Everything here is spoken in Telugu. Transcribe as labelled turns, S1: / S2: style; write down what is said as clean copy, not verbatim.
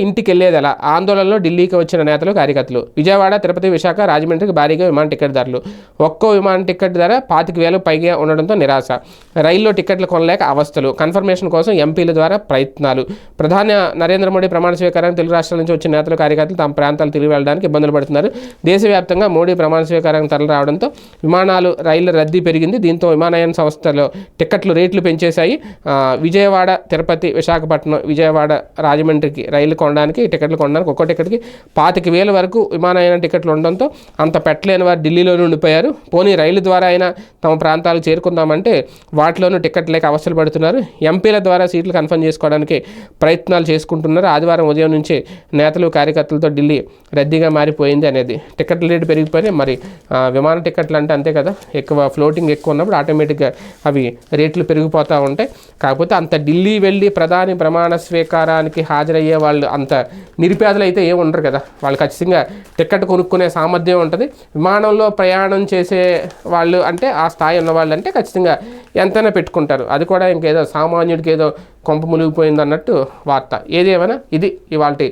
S1: ఇంటికి వెళ్ళేది ఎలా ఆందోళనలో ఢిల్లీకి వచ్చిన నేతలు కార్యకర్తలు. విజయవాడ, తిరుపతి, విశాఖ, రాజమండ్రికి భారీగా విమాన టికెట్ ధరలు. ఒక్కో విమాన టికెట్ ధర 25,000 పైగా ఉండడంతో నిరాశ. రైల్లో టికెట్లు కొనలేక అవస్థలు. కన్ఫర్మేషన్ కోసం ఎంపీల ద్వారా ప్రయత్నాలు. ప్రధాని నరేంద్ర మోడీ ప్రమాణ స్వీకారానికి తెలుగు రాష్ట్రాల నుంచి వచ్చిన నేతలు కార్యకర్తలు తమ ప్రాంతాలు తిరిగి వెళ్ళడానికి ఇబ్బందులు పడుతున్నారు. దేశవ్యాప్తంగా మోడీ ప్రమాణ స్వీకారానికి తరలి రావడంతో విమానాలు, రైళ్ల రద్దీ పెరిగింది. దీంతో విమానయాన సంస్థలు టికెట్లు రేట్లు పెంచేశాయి. విజయవాడ, తిరుపతి, విశాఖపట్నం, విజయవాడ, రాజమండ్రికి రైలు కొనడానికి ఒక్కో టికెట్కి 25,000 వరకు విమానయాన టికెట్లు ఉండడంతో అంత పెట్టలేని వారు ఢిల్లీలోనే ఉండిపోయారు. పోనీ రైలు ద్వారా అయినా తమ ప్రాంతాలకు చేరుకుందామంటే వాటిలోనూ టికెట్ లేక అవస్థలు పడుతున్నారు. ఎంపీల ద్వారా సీట్లు కన్ఫర్మ్ చేసుకోవడానికి ప్రయత్నాలు చేసుకుంటున్నారు. ఆదివారం ఉదయం నుంచి నేతలు, కార్యకర్తలతో ఢిల్లీ రద్దీగా మారిపోయింది అనేది. టికెట్ల రేటు పెరిగిపోయినాయి. మరి విమాన టికెట్లు అంటే అంతే కదా, ఎక్కువ ఫ్లోటింగ్ ఎక్కువ ఉన్నప్పుడు ఆటోమేటిక్గా అవి రేట్లు పెరిగిపోతూ ఉంటాయి. కాకపోతే అంత ఢిల్లీ వెళ్ళి ప్రధాని ప్రమాణ స్వీకారానికి హాజరయ్యే వాళ్ళు అంత నిరుపేదలు అయితే ఏమి ఉండరు కదా. వాళ్ళు ఖచ్చితంగా టికెట్ కొనుక్కునే సామర్థ్యం ఉంటుంది. విమానంలో ప్రయాణం చేసే వాళ్ళు అంటే ఆ స్థాయి ఉన్న వాళ్ళు అంటే ఖచ్చితంగా ఎంతైనా పెట్టుకుంటారు. అది కూడా ఇంకేదో సామాన్యుడికి ఏదో కొంప మునిగిపోయింది అన్నట్టు వార్త. ఏదేమైనా ఇది ఇవాల్టి